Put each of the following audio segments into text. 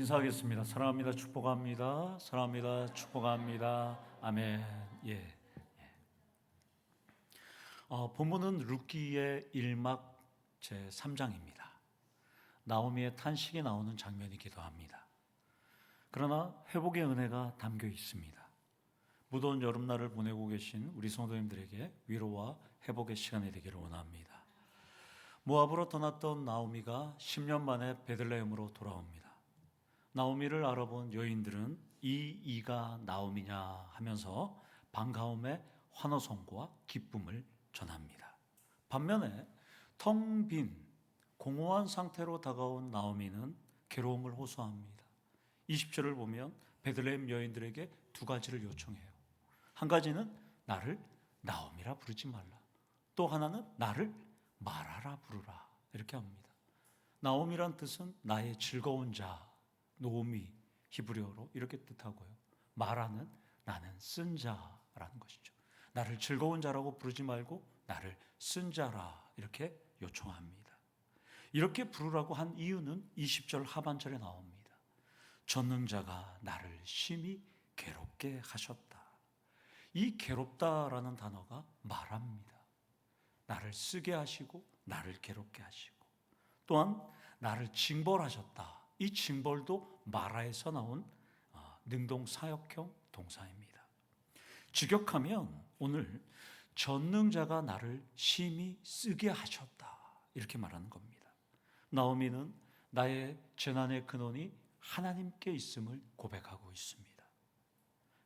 인사하겠습니다. 사랑합니다. 축복합니다. 사랑합니다. 축복합니다. 아멘. 예. 본문은 룻기의 1막 제3장입니다. 나오미의 탄식이 나오는 장면이기도 합니다. 그러나 회복의 은혜가 담겨 있습니다. 무더운 여름날을 보내고 계신 우리 성도님들에게 위로와 회복의 시간이 되기를 원합니다. 모압으로 떠났던 나오미가 10년 만에 베들레헴으로 돌아옵니다. 나오미를 알아본 여인들은 이가 나오미냐 하면서 반가움의 환호성과 기쁨을 전합니다. 반면에 텅 빈 공허한 상태로 다가온 나오미는 괴로움을 호소합니다. 20절을 보면 베들레헴 여인들에게 두 가지를 요청해요. 한 가지는 나를 나오미라 부르지 말라. 또 하나는 나를 마라라 부르라. 이렇게 합니다. 나오미란 뜻은 나의 즐거운 자, 노미, 히브리어로 이렇게 뜻하고요. 마라는 나는 쓴 자라는 것이죠. 나를 즐거운 자라고 부르지 말고 나를 쓴 자라 이렇게 요청합니다. 이렇게 부르라고 한 이유는 20절 하반절에 나옵니다. 전능자가 나를 심히 괴롭게 하셨다. 이 괴롭다라는 단어가 마라입니다. 나를 쓰게 하시고 나를 괴롭게 하시고 또한 나를 징벌하셨다. 이 징벌도 마라에서 나온 능동사역형 동사입니다. 직역하면 오늘 전능자가 나를 심히 쓰게 하셨다 이렇게 말하는 겁니다. 나오미는 나의 재난의 근원이 하나님께 있음을 고백하고 있습니다.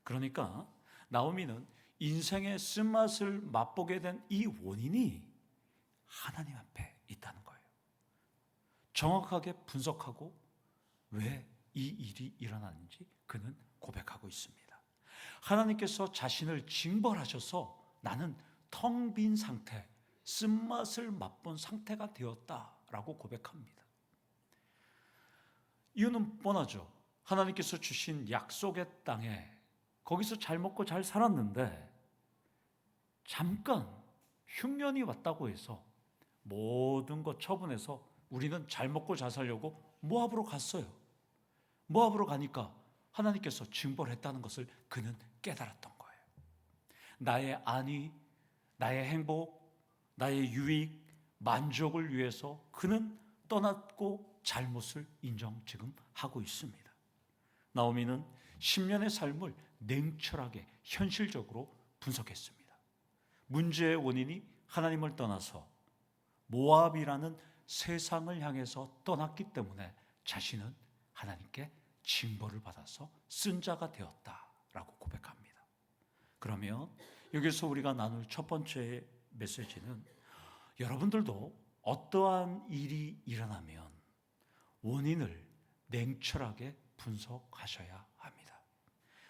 그러니까 나오미는 인생의 쓴맛을 맛보게 된 이 원인이 하나님 앞에 있다는 거예요. 정확하게 분석하고 왜 이 일이 일어났는지 그는 고백하고 있습니다. 하나님께서 자신을 징벌하셔서 나는 텅 빈 상태, 쓴맛을 맛본 상태가 되었다라고 고백합니다. 이유는 뻔하죠. 하나님께서 주신 약속의 땅에 거기서 잘 먹고 잘 살았는데 잠깐 흉년이 왔다고 해서 모든 것 처분해서 우리는 잘 먹고 잘 살려고 모압으로 갔어요. 모압으로 가니까 하나님께서 징벌했다는 것을 그는 깨달았던 거예요. 나의 안위, 나의 행복, 나의 유익, 만족을 위해서 그는 떠났고 잘못을 인정 지금 하고 있습니다. 나오미는 10년의 삶을 냉철하게 현실적으로 분석했습니다. 문제의 원인이 하나님을 떠나서 모압이라는 세상을 향해서 떠났기 때문에 자신은 하나님께 징벌을 받아서 쓴 자가 되었다라고 고백합니다. 그러면 여기서 우리가 나눌 첫 번째 메시지는 여러분들도 어떠한 일이 일어나면 원인을 냉철하게 분석하셔야 합니다.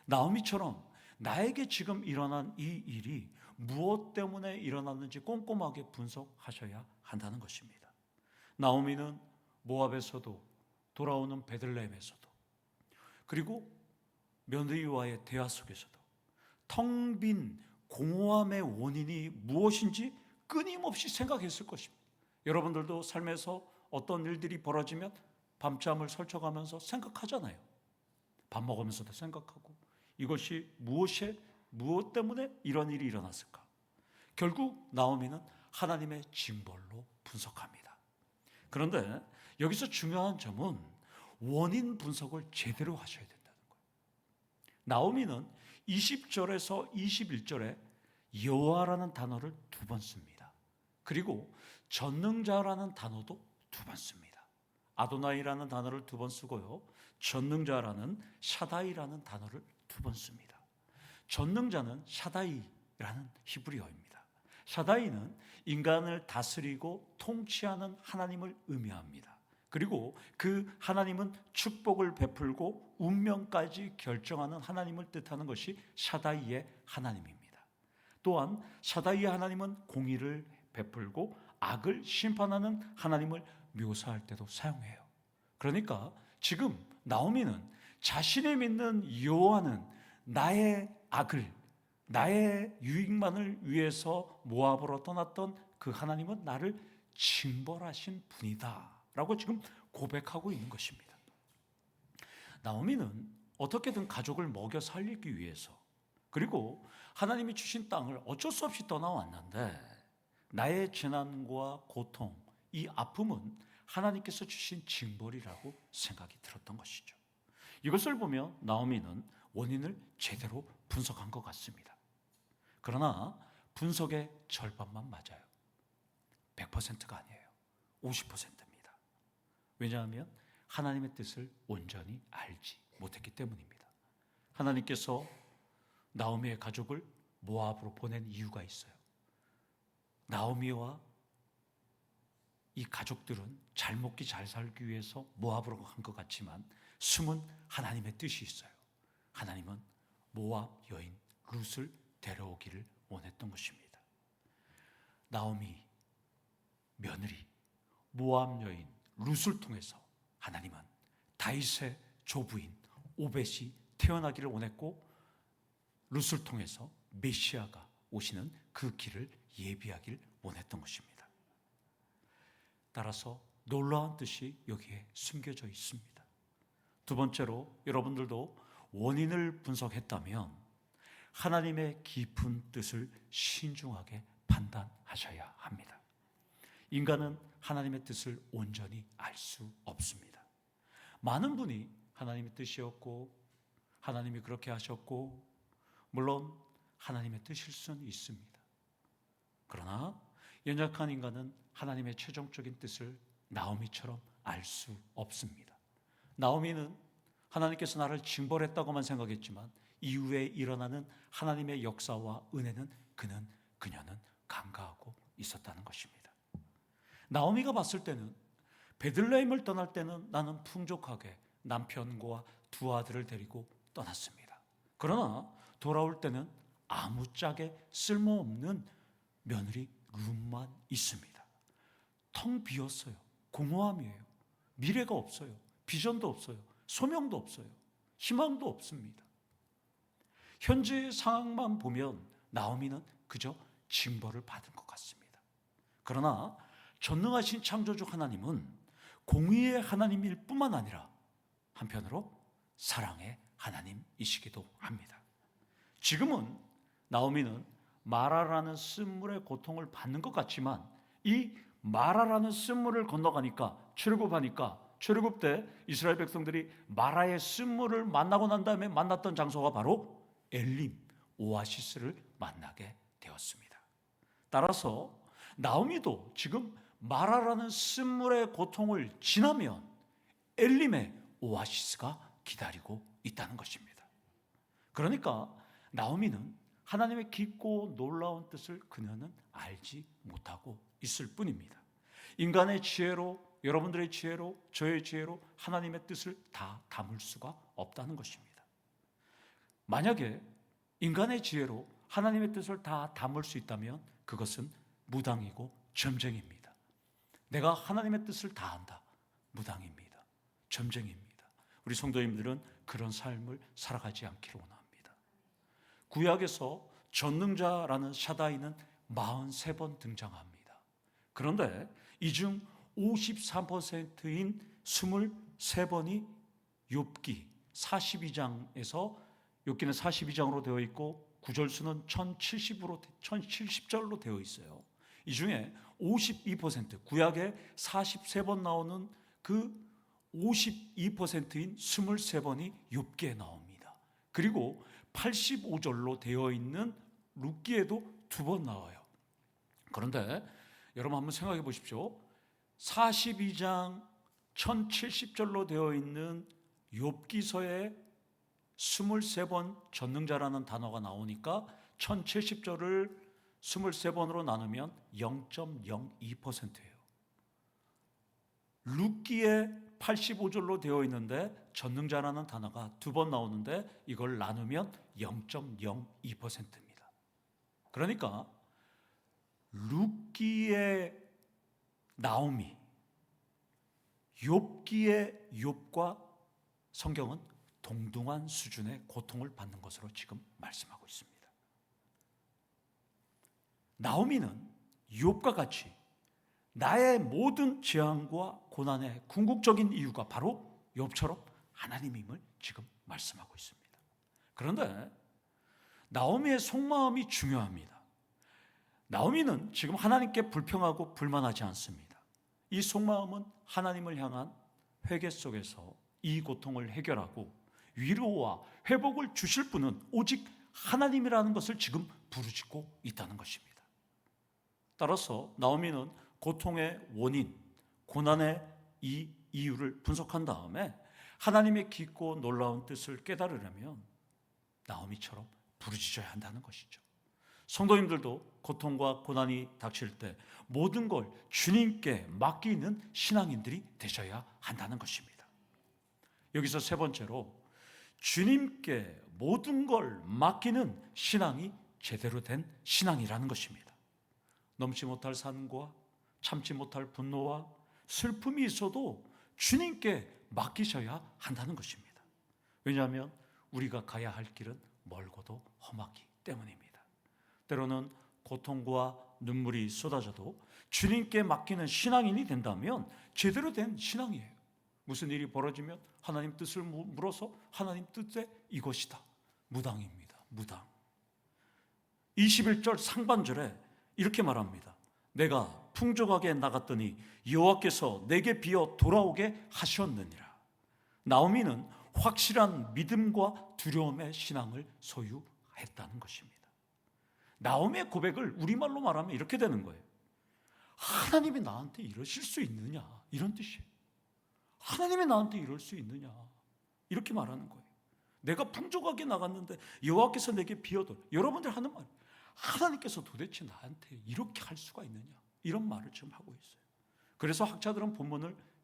나오미처럼 나에게 지금 일어난 이 일이 무엇 때문에 일어났는지 꼼꼼하게 분석하셔야 한다는 것입니다. 나오미는 모압에서도 돌아오는 베들레헴에서도 그리고 며느리와의 대화 속에서도 텅 빈 공허함의 원인이 무엇인지 끊임없이 생각했을 것입니다. 여러분들도 삶에서 어떤 일들이 벌어지면 밤잠을 설쳐가면서 생각하잖아요. 밥 먹으면서도 생각하고 이것이 무엇 때문에 이런 일이 일어났을까? 결국 나오미는 하나님의 징벌로 분석합니다. 그런데 여기서 중요한 점은 원인 분석을 제대로 하셔야 된다는 거예요. 나오미는 20절에서 21절에 여호와라는 단어를 2번 씁니다. 그리고 전능자라는 단어도 2번 씁니다. 아도나이라는 단어를 2번 쓰고요. 전능자라는 샤다이라는 단어를 2번 씁니다. 전능자는 샤다이라는 히브리어입니다. 샤다이는 인간을 다스리고 통치하는 하나님을 의미합니다. 그리고 그 하나님은 축복을 베풀고 운명까지 결정하는 하나님을 뜻하는 것이 샤다이의 하나님입니다. 또한 샤다이의 하나님은 공의를 베풀고 악을 심판하는 하나님을 묘사할 때도 사용해요. 그러니까 지금 나오미는 자신이 믿는 여호와는 나의 악을, 나의 유익만을 위해서 모압으로 떠났던 그 하나님은 나를 징벌하신 분이다 라고 지금 고백하고 있는 것입니다. 나오미는 어떻게든 가족을 먹여 살리기 위해서, 그리고 하나님이 주신 땅을 어쩔 수 없이 떠나왔는데, 나의 재난과 고통, 이 아픔은 하나님께서 주신 징벌이라고 생각이 들었던 것이죠. 이것을 보며 나오미는 원인을 제대로 분석한 것 같습니다. 그러나 분석의 절반만 맞아요. 100%가 아니에요. 50%입니다. 왜냐하면 하나님의 뜻을 온전히 알지 못했기 때문입니다. 하나님께서 나오미의 가족을 모압으로 보낸 이유가 있어요. 나오미와 이 가족들은 잘 먹기 잘 살기 위해서 모압으로 간 것 같지만 숨은 하나님의 뜻이 있어요. 하나님은 모압 여인 룻을 데려오기를 원했던 것입니다. 나오미 며느리 모압 여인 룻을 통해서 하나님은 다윗의 조부인 오벳이 태어나기를 원했고, 룻을 통해서 메시아가 오시는 그 길을 예비하길 원했던 것입니다. 따라서 놀라운 뜻이 여기에 숨겨져 있습니다. 두 번째로, 여러분들도 원인을 분석했다면 하나님의 깊은 뜻을 신중하게 판단하셔야 합니다. 인간은 하나님의 뜻을 온전히 알 수 없습니다. 많은 분이 하나님의 뜻이었고 하나님이 그렇게 하셨고, 물론 하나님의 뜻일 수는 있습니다. 그러나 연약한 인간은 하나님의 최종적인 뜻을 나오미처럼 알 수 없습니다. 나오미는 하나님께서 나를 징벌했다고만 생각했지만 이후에 일어나는 하나님의 역사와 은혜는 그녀는 간과하고 있었다는 것입니다. 나오미가 봤을 때는 베들레헴을 떠날 때는 나는 풍족하게 남편과 두 아들을 데리고 떠났습니다. 그러나 돌아올 때는 아무짝에 쓸모없는 며느리 룻만 있습니다. 텅 비었어요. 공허함이에요. 미래가 없어요. 비전도 없어요. 소명도 없어요. 희망도 없습니다. 현재 상황만 보면 나오미는 그저 징벌을 받은 것 같습니다. 그러나 전능하신 창조주 하나님은 공의의 하나님일 뿐만 아니라 한편으로 사랑의 하나님이시기도 합니다. 지금은 나오미는 마라라는 쓴물의 고통을 받는 것 같지만 이 마라라는 쓴물을 건너가니까 출애굽 때 이스라엘 백성들이 마라의 쓴물을 만나고 난 다음에 만났던 장소가 바로 엘림, 오아시스를 만나게 되었습니다. 따라서 나오미도 지금 마라라는 쓴물의 고통을 지나면 엘림의 오아시스가 기다리고 있다는 것입니다. 그러니까 나오미는 하나님의 깊고 놀라운 뜻을 그녀는 알지 못하고 있을 뿐입니다. 인간의 지혜로, 여러분들의 지혜로, 저의 지혜로 하나님의 뜻을 다 담을 수가 없다는 것입니다. 만약에 인간의 지혜로 하나님의 뜻을 다 담을 수 있다면 그것은 무당이고 점쟁입니다. 내가 하나님의 뜻을 다 안다. 무당입니다. 점쟁입니다. 우리 성도님들은 그런 삶을 살아가지 않기를 원합니다. 구약에서 전능자라는 샤다이는 43번 등장합니다. 그런데 이 중 53%인 23번이 욥기 42장에서, 욥기는 42장으로 되어 있고 구절수는 1070절로 되어 있어요. 이 중에 52%, 구약에 43번 나오는 그 52%인 23번이 욥기에 나옵니다. 그리고 85절로 되어 있는 룻기에도 2번 나와요. 그런데 여러분 한번 생각해 보십시오. 42장 1070절로 되어 있는 욥기서에 23번 전능자라는 단어가 나오니까 1070절을 23번으로 나누면 0.02%예요. 룻기에 85절로 되어 있는데 전능자라는 단어가 2번 나오는데 이걸 나누면 0.02%입니다. 그러니까 룻기의 나오미, 욥기의 욥과 성경은 동등한 수준의 고통을 받는 것으로 지금 말씀하고 있습니다. 나오미는 욥과 같이 나의 모든 재앙과 고난의 궁극적인 이유가 바로 욥처럼 하나님임을 지금 말씀하고 있습니다. 그런데 나오미의 속마음이 중요합니다. 나오미는 지금 하나님께 불평하고 불만하지 않습니다. 이 속마음은 하나님을 향한 회개 속에서 이 고통을 해결하고 위로와 회복을 주실 분은 오직 하나님이라는 것을 지금 부르짖고 있다는 것입니다. 따라서 나오미는 고통의 원인, 고난의 이 이유를 분석한 다음에 하나님의 깊고 놀라운 뜻을 깨달으려면 나오미처럼 부르짖어야 한다는 것이죠. 성도님들도 고통과 고난이 닥칠 때 모든 걸 주님께 맡기는 신앙인들이 되셔야 한다는 것입니다. 여기서 세 번째로 주님께 모든 걸 맡기는 신앙이 제대로 된 신앙이라는 것입니다. 넘지 못할 산과 참지 못할 분노와 슬픔이 있어도 주님께 맡기셔야 한다는 것입니다. 왜냐하면 우리가 가야 할 길은 멀고도 험하기 때문입니다. 때로는 고통과 눈물이 쏟아져도 주님께 맡기는 신앙인이 된다면 제대로 된 신앙이에요. 무슨 일이 벌어지면 하나님 뜻을 물어서 하나님 뜻에 이것이다. 무당입니다. 무당. 21절 상반절에 이렇게 말합니다. 내가 풍족하게 나갔더니 여호와께서 내게 비어 돌아오게 하셨느니라. 나오미는 확실한 믿음과 두려움의 신앙을 소유했다는 것입니다. 나오미의 고백을 우리말로 말하면 이렇게 되는 거예요. 하나님이 나한테 이러실 수 있느냐, 이런 뜻이에요. 하나님이 나한테 이럴 수 있느냐, 이렇게 말하는 거예요. 내가 풍족하게 나갔는데 여호와께서 내게 비어도, 여러분들 하는 말, 하나님께서 도대체 나한테 이렇게 할 수가 있느냐, 이런 말을 지금 하고 있어요. 그래서 학자들은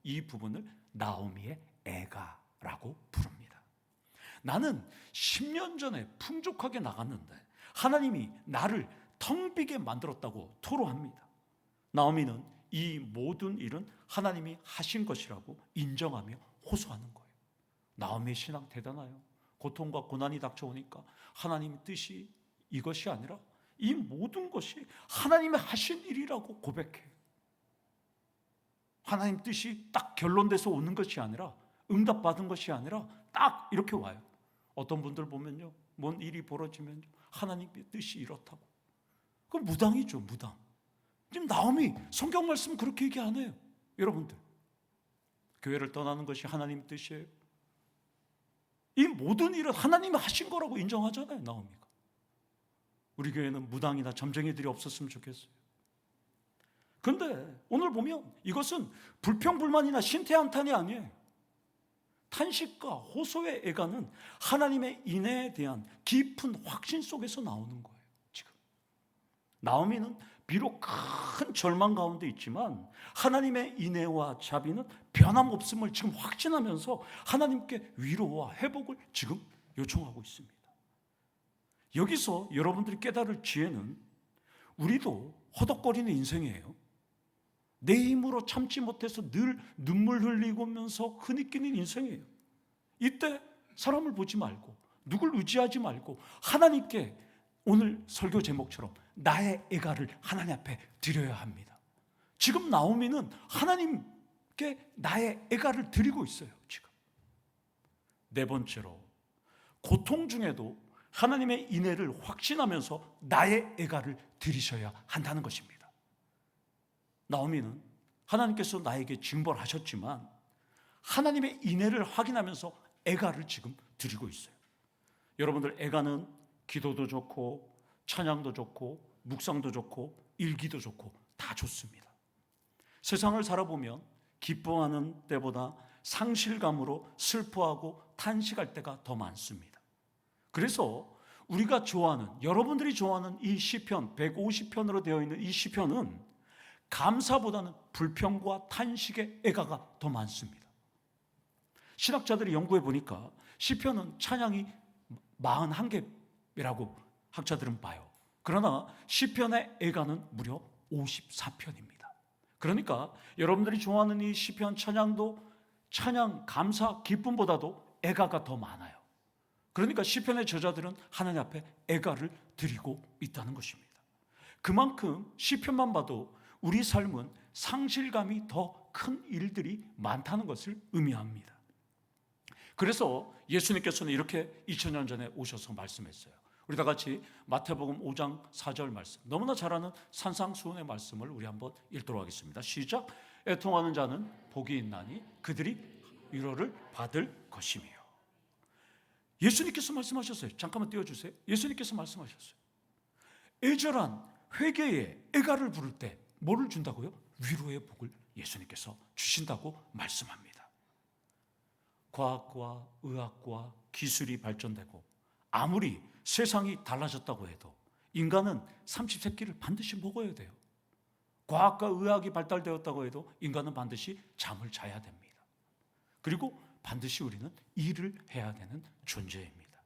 이 부분을 나오미의 애가라고 부릅니다. 나는 10년 전에 풍족하게 나갔는데 하나님이 나를 텅 비게 만들었다고 토로합니다. 나오미는 이 모든 일은 하나님이 하신 것이라고 인정하며 호소하는 거예요. 나오미의 신앙 대단해요. 고통과 고난이 닥쳐오니까 하나님의 뜻이 이것이 아니라 이 모든 것이 하나님이 하신 일이라고 고백해요. 하나님 뜻이 딱 결론돼서 오는 것이 아니라, 응답받은 것이 아니라 딱 이렇게 와요. 어떤 분들 보면요, 뭔 일이 벌어지면 하나님의 뜻이 이렇다고. 그건 무당이죠, 무당. 지금 나오미 성경 말씀 그렇게 얘기 안 해요. 여러분들, 교회를 떠나는 것이 하나님 뜻이에요. 이 모든 일은 하나님이 하신 거라고 인정하잖아요, 나오미가. 우리 교회는 무당이나 점쟁이들이 없었으면 좋겠어요. 그런데 오늘 보면 이것은 불평불만이나 신태한탄이 아니에요. 탄식과 호소의 애가는 하나님의 인애에 대한 깊은 확신 속에서 나오는 거예요. 지금 나오미는 비록 큰 절망 가운데 있지만 하나님의 인애와 자비는 변함없음을 지금 확신하면서 하나님께 위로와 회복을 지금 요청하고 있습니다. 여기서 여러분들이 깨달을 지혜는, 우리도 허덕거리는 인생이에요. 내 힘으로 참지 못해서 늘 눈물 흘리면서 흐느끼는 인생이에요. 이때 사람을 보지 말고, 누굴 의지하지 말고 하나님께, 오늘 설교 제목처럼 나의 애가를 하나님 앞에 드려야 합니다. 지금 나오미는 하나님께 나의 애가를 드리고 있어요. 지금 네 번째로, 고통 중에도 하나님의 인애를 확신하면서 나의 애가를 드리셔야 한다는 것입니다. 나오미는 하나님께서 나에게 징벌하셨지만 하나님의 인애를 확인하면서 애가를 지금 드리고 있어요. 여러분들, 애가는 기도도 좋고 찬양도 좋고 묵상도 좋고 일기도 좋고 다 좋습니다. 세상을 살아보면 기뻐하는 때보다 상실감으로 슬퍼하고 탄식할 때가 더 많습니다. 그래서 우리가 좋아하는, 여러분들이 좋아하는 이 시편 150편으로 되어 있는 이 시편은 감사보다는 불평과 탄식의 애가가 더 많습니다. 신학자들이 연구해 보니까 시편은 찬양이 41개라고 학자들은 봐요. 그러나 시편의 애가는 무려 54편입니다. 그러니까 여러분들이 좋아하는 이 시편 찬양도 찬양, 감사, 기쁨보다도 애가가 더 많아요. 그러니까 시편의 저자들은 하나님 앞에 애가를 드리고 있다는 것입니다. 그만큼 시편만 봐도 우리 삶은 상실감이 더 큰 일들이 많다는 것을 의미합니다. 그래서 예수님께서는 이렇게 2000년 전에 오셔서 말씀했어요. 우리 다 같이 마태복음 5장 4절 말씀, 너무나 잘 아는 산상수훈의 말씀을 우리 한번 읽도록 하겠습니다. 시작. 애통하는 자는 복이 있나니 그들이 위로를 받을 것이며. 예수님께서 말씀하셨어요. 잠깐만 띄워주세요. 예수님께서 말씀하셨어요. 애절한 회개의 애가를 부를 때 뭐를 준다고요? 위로의 복을 예수님께서 주신다고 말씀합니다. 과학과 의학과 기술이 발전되고 아무리 세상이 달라졌다고 해도 인간은 삼시세끼를 반드시 먹어야 돼요. 과학과 의학이 발달되었다고 해도 인간은 반드시 잠을 자야 됩니다. 그리고 반드시 우리는 일을 해야 되는 존재입니다.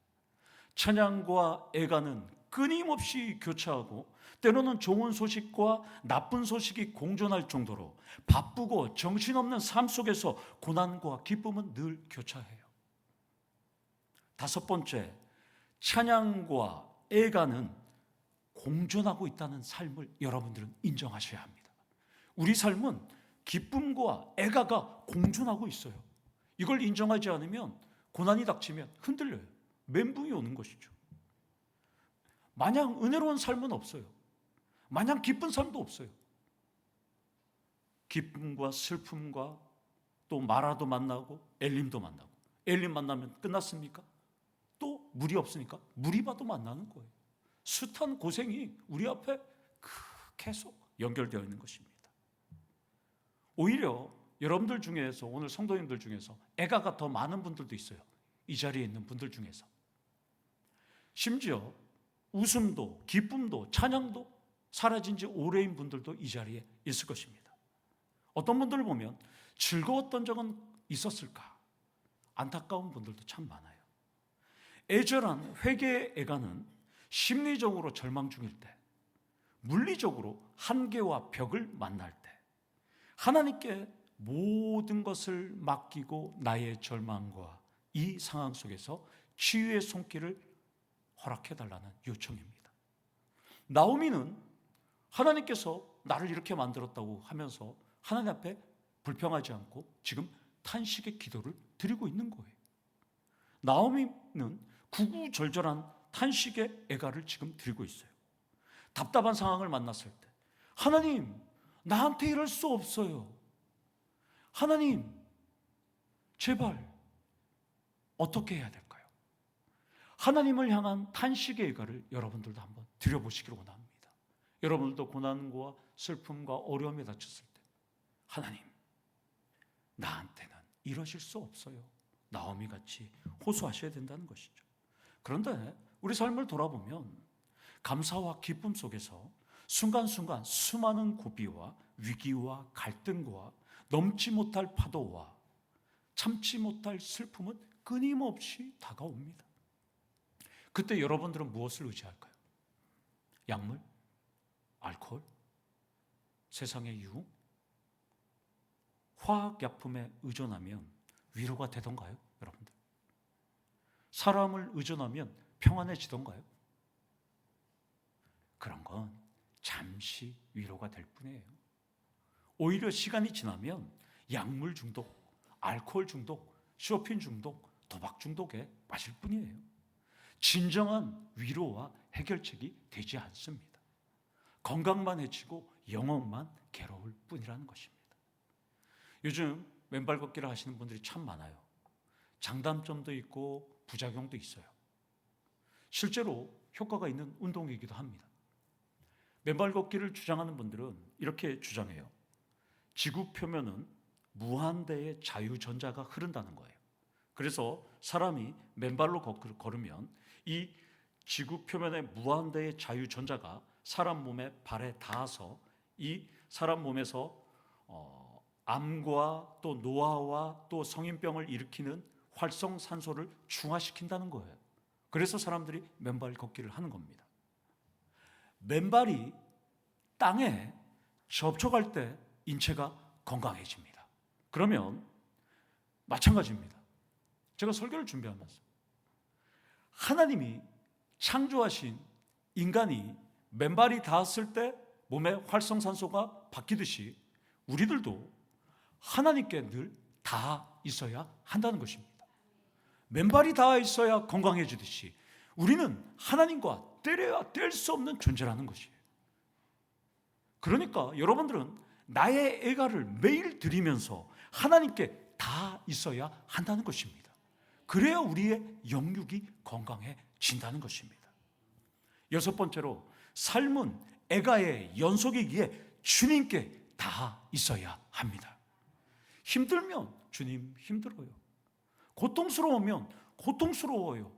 찬양과 애가는 끊임없이 교차하고 때로는 좋은 소식과 나쁜 소식이 공존할 정도로 바쁘고 정신없는 삶 속에서 고난과 기쁨은 늘 교차해요. 다섯 번째, 찬양과 애가는 공존하고 있다는 삶을 여러분들은 인정하셔야 합니다. 우리 삶은 기쁨과 애가가 공존하고 있어요. 이걸 인정하지 않으면 고난이 닥치면 흔들려요. 멘붕이 오는 것이죠. 마냥 은혜로운 삶은 없어요. 마냥 기쁜 삶도 없어요. 기쁨과 슬픔과 또 마라도 만나고 엘림도 만나고, 엘림 만나면 끝났습니까? 또 물이 없으니까 무리바도 만나는 거예요. 숱한 고생이 우리 앞에 계속 연결되어 있는 것입니다. 오히려 여러분들 중에서, 오늘 성도님들 중에서 애가가 더 많은 분들도 있어요. 이 자리에 있는 분들 중에서. 심지어 웃음도 기쁨도 찬양도 사라진 지 오래인 분들도 이 자리에 있을 것입니다. 어떤 분들을 보면 즐거웠던 적은 있었을까? 안타까운 분들도 참 많아요. 애절한 회개의 애가는 심리적으로 절망 중일 때, 물리적으로 한계와 벽을 만날 때, 하나님께 모든 것을 맡기고 나의 절망과 이 상황 속에서 치유의 손길을 허락해달라는 요청입니다. 나오미는 하나님께서 나를 이렇게 만들었다고 하면서 하나님 앞에 불평하지 않고 지금 탄식의 기도를 드리고 있는 거예요. 나오미는 구구절절한 탄식의 애가를 지금 드리고 있어요. 답답한 상황을 만났을 때, 하나님, 나한테 이럴 수 없어요. 하나님, 제발 어떻게 해야 될까요? 하나님을 향한 탄식의 애가를 여러분들도 한번 드려보시기를 원합니다. 여러분들도 고난과 슬픔과 어려움에 닥쳤을 때, 하나님, 나한테는 이러실 수 없어요. 나오미 같이 호소하셔야 된다는 것이죠. 그런데 우리 삶을 돌아보면 감사와 기쁨 속에서 순간순간 수많은 고비와 위기와 갈등과 넘지 못할 파도와 참지 못할 슬픔은 끊임없이 다가옵니다. 그때 여러분들은 무엇을 의지할까요? 약물? 알코올? 세상의 유흥? 화학약품에 의존하면 위로가 되던가요, 여러분들? 사람을 의존하면 평안해지던가요? 그런 건 잠시 위로가 될 뿐이에요. 오히려 시간이 지나면 약물 중독, 알코올 중독, 쇼핑 중독, 도박 중독에 빠질 뿐이에요. 진정한 위로와 해결책이 되지 않습니다. 건강만 해치고 영혼만 괴로울 뿐이라는 것입니다. 요즘 맨발 걷기를 하시는 분들이 참 많아요. 장단점도 있고 부작용도 있어요. 실제로 효과가 있는 운동이기도 합니다. 맨발 걷기를 주장하는 분들은 이렇게 주장해요. 지구 표면은 무한대의 자유전자가 흐른다는 거예요. 그래서 사람이 맨발로 걸으면 이 지구 표면의 무한대의 자유전자가 사람 몸에 발에 닿아서 이 사람 몸에서 암과 또 노화와 또 성인병을 일으키는 활성산소를 중화시킨다는 거예요. 그래서 사람들이 맨발 걷기를 하는 겁니다. 맨발이 땅에 접촉할 때 인체가 건강해집니다. 그러면 마찬가지입니다. 제가 설교를 준비하면서 하나님이 창조하신 인간이 맨발이 닿았을 때 몸에 활성산소가 바뀌듯이 우리들도 하나님께 늘 닿아 있어야 한다는 것입니다. 맨발이 닿아 있어야 건강해지듯이 우리는 하나님과 떼려야 뗄 수 없는 존재라는 것이에요. 그러니까 여러분들은 나의 애가를 매일 드리면서 하나님께 다 있어야 한다는 것입니다. 그래야 우리의 영육이 건강해진다는 것입니다. 여섯 번째로, 삶은 애가의 연속이기에 주님께 다 있어야 합니다. 힘들면 주님 힘들어요. 고통스러우면 고통스러워요.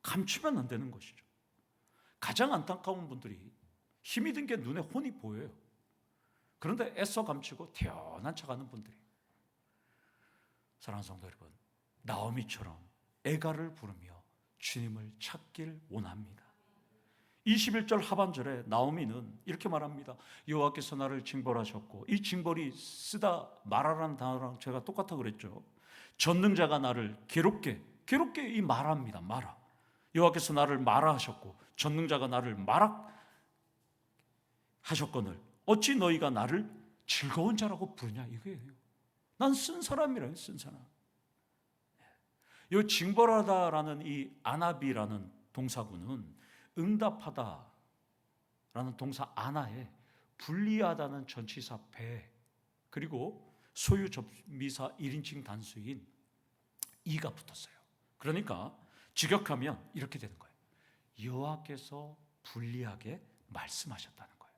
감추면 안 되는 것이죠. 가장 안타까운 분들이 힘이 든 게 눈에 훤히 보여요. 그런데 애써 감추고 태연한 척하는 분들이. 사랑하는 성도 여러분, 나오미처럼 애가를 부르며 주님을 찾길 원합니다. 21절 하반절에 나오미는 이렇게 말합니다. 여호와께서 나를 징벌하셨고, 이 징벌이 쓰다 말하라는 단어랑 제가 똑같아 그랬죠. 전능자가 나를 괴롭게 이 말합니다. 말아. 여호와께서 나를 말하셨고 전능자가 나를 말하셨거늘 어찌 너희가 나를 즐거운 자라고 부르냐, 이거예요. 난 쓴 사람이라요, 쓴 사람. 이 징벌하다라는 이 아나비라는 동사구는 응답하다라는 동사 아나에 불리하다는 전치사 배, 그리고 소유 접미사 1인칭 단수인 이가 붙었어요. 그러니까 직역하면 이렇게 되는 거예요. 여호와께서 불리하게 말씀하셨다는 거예요.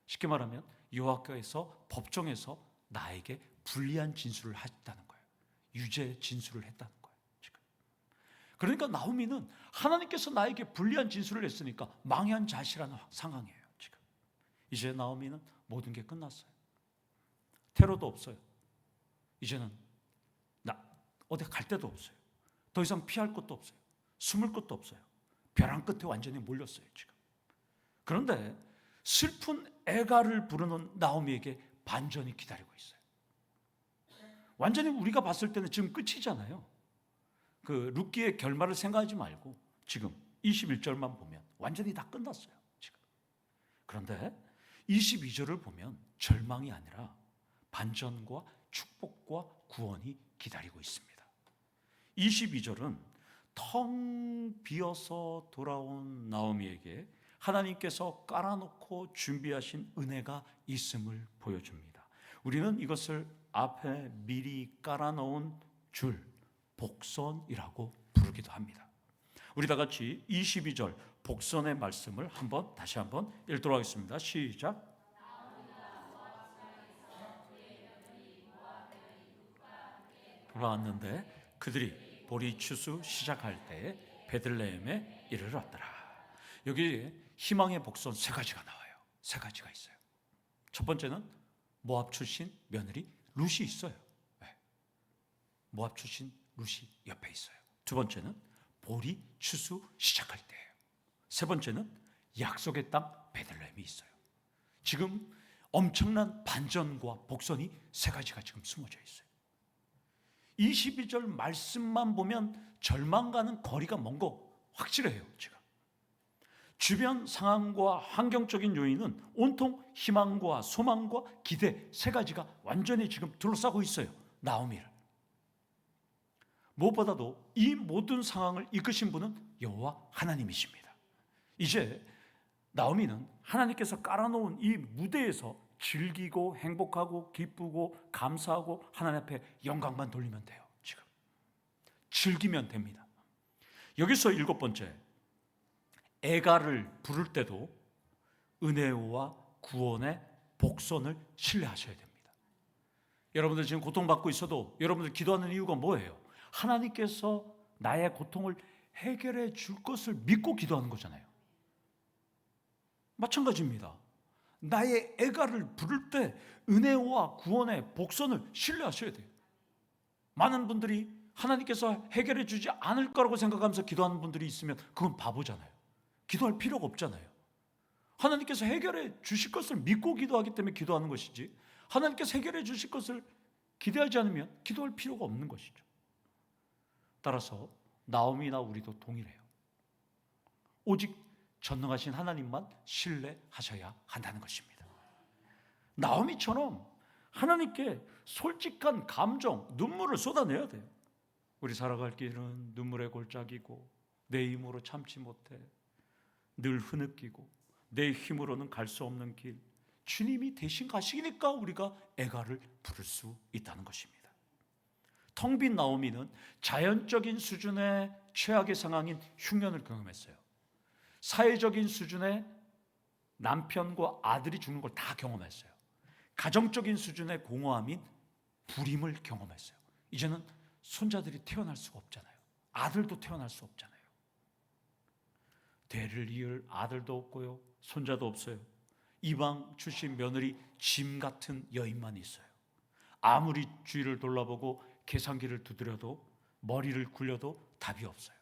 쉽게 말하면 여호와께서 법정에서 나에게 불리한 진술을 했다는 거예요. 유죄 진술을 했다는 거예요. 지금. 그러니까 나오미는 하나님께서 나에게 불리한 진술을 했으니까 망한 자시라는 상황이에요. 지금. 이제 나오미는 모든 게 끝났어요. 테러도 없어요. 이제는 어디 갈 데도 없어요. 더 이상 피할 곳도 없어요. 숨을 곳도 없어요. 벼랑 끝에 완전히 몰렸어요, 지금. 그런데 슬픈 애가를 부르는 나오미에게 반전이 기다리고 있어요. 완전히 우리가 봤을 때는 지금 끝이잖아요. 그 룻기의 결말을 생각하지 말고 지금 21절만 보면 완전히 다 끝났어요, 지금. 그런데 22절을 보면 절망이 아니라 반전과 축복과 구원이 기다리고 있습니다. 22절은 텅 비어서 돌아온 나오미에게 하나님께서 깔아놓고 준비하신 은혜가 있음을 보여줍니다. 우리는 이것을 앞에 미리 깔아놓은 줄, 복선이라고 부르기도 합니다. 우리 다 같이 22절 복선의 말씀을 다시 한번 읽도록 하겠습니다. 시작. 돌아왔는데 그들이 보리 추수 시작할 때 베들레헴에 이르렀더라. 여기 희망의 복선 세 가지가 나와요. 세 가지가 있어요. 첫 번째는 모압 출신 며느리 룻이 있어요. 네. 모압 출신 룻이 옆에 있어요. 두 번째는 보리 추수 시작할 때예요. 세 번째는 약속의 땅 베들레헴이 있어요. 지금 엄청난 반전과 복선이 세 가지가 지금 숨어져 있어요. 22절 말씀만 보면 절망과는 거리가 먼 거 확실해요. 지금 주변 상황과 환경적인 요인은 온통 희망과 소망과 기대 세 가지가 완전히 지금 둘러싸고 있어요, 나오미를. 무엇보다도 이 모든 상황을 이끄신 분은 여호와 하나님이십니다. 이제 나오미는 하나님께서 깔아놓은 이 무대에서 즐기고 행복하고 기쁘고 감사하고 하나님 앞에 영광만 돌리면 돼요. 지금 즐기면 됩니다. 여기서 일곱 번째, 애가를 부를 때도 은혜와 구원의 복선을 신뢰하셔야 됩니다. 여러분들 지금 고통받고 있어도 여러분들 기도하는 이유가 뭐예요? 하나님께서 나의 고통을 해결해 줄 것을 믿고 기도하는 거잖아요. 마찬가지입니다. 나의 애가를 부를 때 은혜와 구원의 복선을 신뢰하셔야 돼요. 많은 분들이 하나님께서 해결해 주지 않을 거라고 생각하면서 기도하는 분들이 있으면 그건 바보잖아요. 기도할 필요가 없잖아요. 하나님께서 해결해 주실 것을 믿고 기도하기 때문에 기도하는 것이지, 하나님께서 해결해 주실 것을 기대하지 않으면 기도할 필요가 없는 것이죠. 따라서 나오미나 우리도 동일해요. 오직 전능하신 하나님만 신뢰하셔야 한다는 것입니다. 나오미처럼 하나님께 솔직한 감정, 눈물을 쏟아내야 돼요. 우리 살아갈 길은 눈물의 골짜기고 내 힘으로 참지 못해 늘 흐느끼고 내 힘으로는 갈 수 없는 길, 주님이 대신 가시니까 우리가 애가를 부를 수 있다는 것입니다. 텅 빈 나오미는 자연적인 수준의 최악의 상황인 흉년을 경험했어요. 사회적인 수준의 남편과 아들이 죽는 걸 다 경험했어요. 가정적인 수준의 공허함인 불임을 경험했어요. 이제는 손자들이 태어날 수가 없잖아요. 아들도 태어날 수 없잖아요. 대를 이을 아들도 없고요, 손자도 없어요. 이방 출신 며느리 짐 같은 여인만 있어요. 아무리 주위를 돌아보고 계산기를 두드려도 머리를 굴려도 답이 없어요.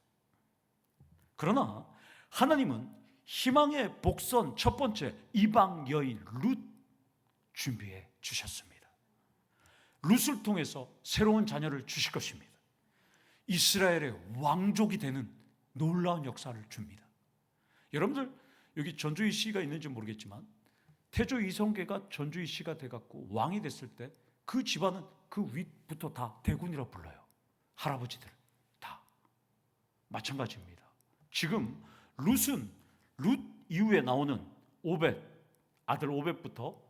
그러나 하나님은 희망의 복선 첫 번째 이방 여인 룻 준비해 주셨습니다. 룻을 통해서 새로운 자녀를 주실 것입니다. 이스라엘의 왕족이 되는 놀라운 역사를 줍니다. 여러분들 여기 전주희 씨가 있는지 모르겠지만 태조 이성계가 전주희 씨가 돼갖고 왕이 됐을 때 그 집안은 그 윗부터 다 대군이라고 불러요. 할아버지들 다 마찬가지입니다. 지금 룻은 룻 이후에 나오는 오벳, 아들 오벳부터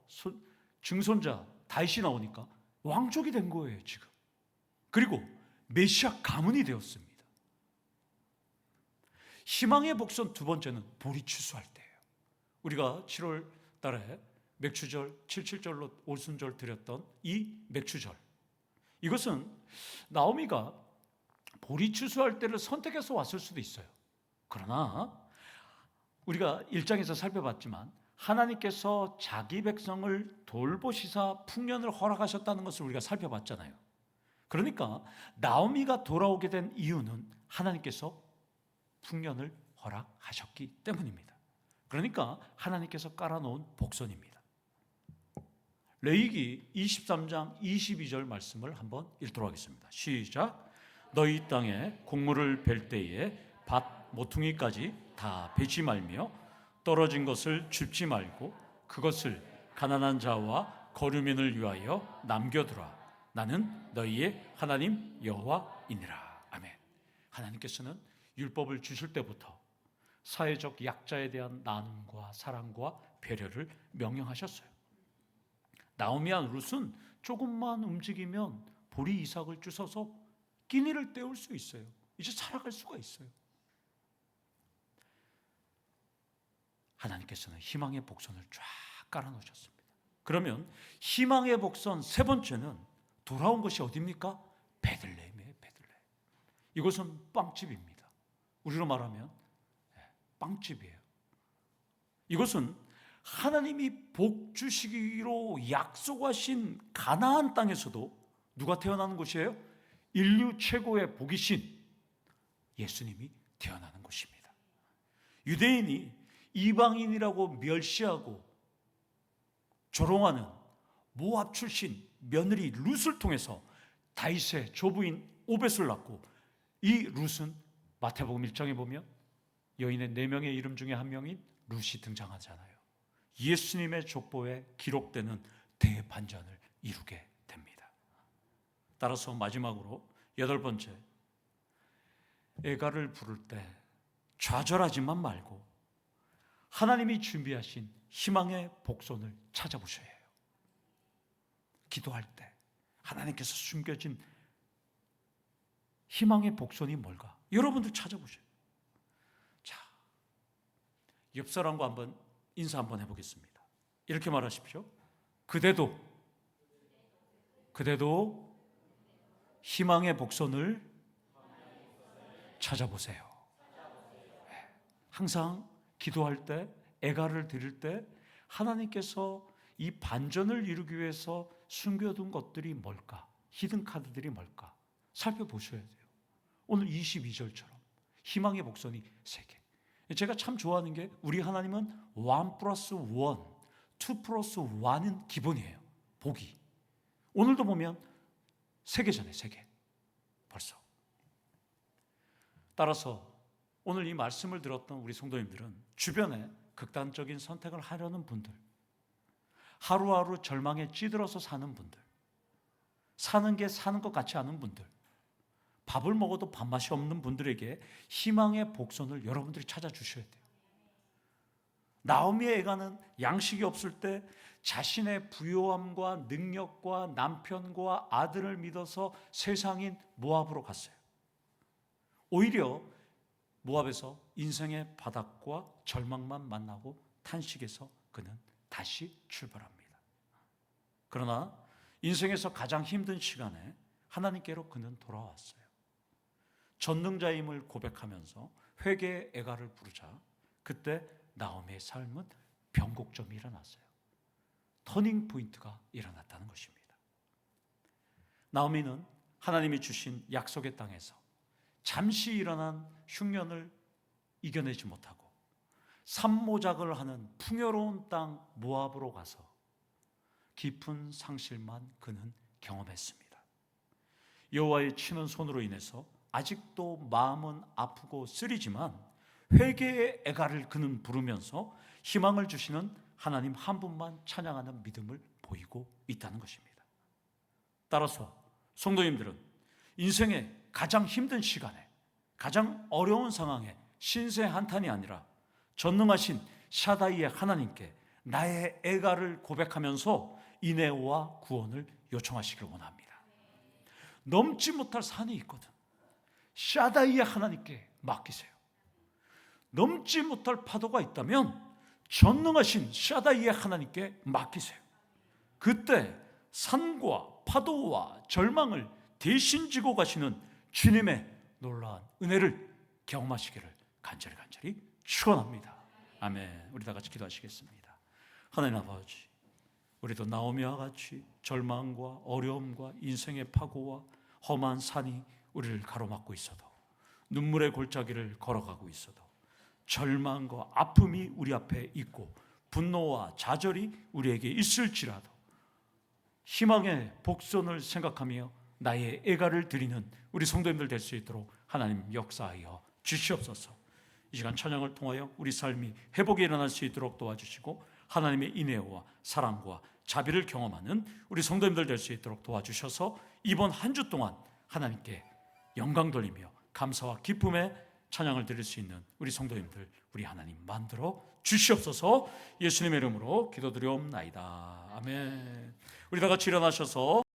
증손자 다윗이 나오니까 왕족이 된 거예요 지금. 그리고 메시아 가문이 되었습니다. 희망의 복선 두 번째는 보리 추수할 때예요. 우리가 7월 달에 맥추절, 77절로 올순절 드렸던 이 맥추절, 이것은 나오미가 보리 추수할 때를 선택해서 왔을 수도 있어요. 그러나 우리가 1장에서 살펴봤지만 하나님께서 자기 백성을 돌보시사 풍년을 허락하셨다는 것을 우리가 살펴봤잖아요. 그러니까 나오미가 돌아오게 된 이유는 하나님께서 풍년을 허락하셨기 때문입니다. 그러니까 하나님께서 깔아놓은 복선입니다. 레위기 23장 22절 말씀을 한번 읽도록 하겠습니다. 시작. 너희 땅에 곡물을 벨 때에 밭 모퉁이까지 다 베지 말며 떨어진 것을 줍지 말고 그것을 가난한 자와 거류민을 위하여 남겨두라. 나는 너희의 하나님 여호와이니라. 아멘. 하나님께서는 율법을 주실 때부터 사회적 약자에 대한 나눔과 사랑과 배려를 명령하셨어요. 나오미와 룻은 조금만 움직이면 보리 이삭을 주워서 끼니를 때울 수 있어요. 이제 살아갈 수가 있어요. 하나님께서는 희망의 복선을 쫙 깔아놓으셨습니다. 그러면 희망의 복선 세 번째는 돌아온 것이 어디입니까? 베들레헴이에요. 베들레헴. 이곳은 빵집입니다. 우리로 말하면 빵집이에요. 이곳은 하나님이 복 주시기로 약속하신 가나안 땅에서도 누가 태어나는 곳이에요? 인류 최고의 복이신 예수님이 태어나는 곳입니다. 유대인이 이방인이라고 멸시하고 조롱하는 모압 출신 며느리 룻을 통해서 다윗의 조부인 오벳을 낳고, 이 룻은 마태복음 1장에 보면 여인의 4명의 이름 중에 한 명인 룻이 등장하잖아요. 예수님의 족보에 기록되는 대반전을 이루게 됩니다. 따라서 마지막으로 8번째, 애가를 부를 때 좌절하지만 말고 하나님이 준비하신 희망의 복선을 찾아보셔야 해요. 기도할 때 하나님께서 숨겨진 희망의 복선이 뭘까? 여러분들 찾아보셔요. 자, 옆 사람과 한번 인사 한번 해보겠습니다. 이렇게 말하십시오. 그대도 희망의 복선을 찾아보세요. 항상 기도할 때, 애가를 드릴 때 하나님께서 이 반전을 이루기 위해서 숨겨둔 것들이 뭘까? 히든 카드들이 뭘까? 살펴보셔야 돼요. 오늘 22절처럼 희망의 복선이 3개. 제가 참 좋아하는 게 우리 하나님은 1+1, 2+1은 기본이에요. 복이. 오늘도 보면 3개잖아요. 3개. 벌써. 따라서 오늘 이 말씀을 들었던 우리 성도님들은 주변에 극단적인 선택을 하려는 분들, 하루하루 절망에 찌들어서 사는 분들, 사는 게 사는 것 같지 않은 분들, 밥을 먹어도 밥맛이 없는 분들에게 희망의 복선을 여러분들이 찾아주셔야 돼요. 나오미의 애가는 양식이 없을 때 자신의 부요함과 능력과 남편과 아들을 믿어서 세상인 모압으로 갔어요. 오히려 모압에서 인생의 바닥과 절망만 만나고 탄식에서 그는 다시 출발합니다. 그러나 인생에서 가장 힘든 시간에 하나님께로 그는 돌아왔어요. 전능자임을 고백하면서 회개의 애가를 부르자 그때 나오미의 삶은 변곡점이 일어났어요. 터닝 포인트가 일어났다는 것입니다. 나오미는 하나님이 주신 약속의 땅에서 잠시 일어난 흉년을 이겨내지 못하고 산모작을 하는 풍요로운 땅 모압으로 가서 깊은 상실만 그는 경험했습니다. 여호와의 치는 손으로 인해서 아직도 마음은 아프고 쓰리지만 회개의 애가를 그는 부르면서 희망을 주시는 하나님 한 분만 찬양하는 믿음을 보이고 있다는 것입니다. 따라서 성도님들은 인생의 가장 힘든 시간에, 가장 어려운 상황에 신세 한탄이 아니라 전능하신 샤다이의 하나님께 나의 애가를 고백하면서 인애와 구원을 요청하시길 원합니다. 넘지 못할 산이 있거든. 샤다이의 하나님께 맡기세요. 넘지 못할 파도가 있다면 전능하신 샤다이의 하나님께 맡기세요. 그때 산과 파도와 절망을 대신 지고 가시는 주님의 놀라운 은혜를 경험하시기를 간절히 축원합니다. 아멘. 우리 다 같이 기도하시겠습니다. 하나님 아버지, 우리도 나오미와 같이 절망과 어려움과 인생의 파고와 험한 산이 우리를 가로막고 있어도, 눈물의 골짜기를 걸어가고 있어도, 절망과 아픔이 우리 앞에 있고 분노와 좌절이 우리에게 있을지라도 희망의 복선을 생각하며 나의 애가를 드리는 우리 성도님들 될 수 있도록 하나님 역사하여 주시옵소서. 이 시간 찬양을 통하여 우리 삶이 회복이 일어날 수 있도록 도와주시고 하나님의 인애와 사랑과 자비를 경험하는 우리 성도님들 될 수 있도록 도와주셔서 이번 한 주 동안 하나님께 영광 돌리며 감사와 기쁨의 찬양을 드릴 수 있는 우리 성도님들, 우리 하나님 만들어 주시옵소서. 예수님의 이름으로 기도드리옵나이다. 아멘. 우리 다 같이 일어나셔서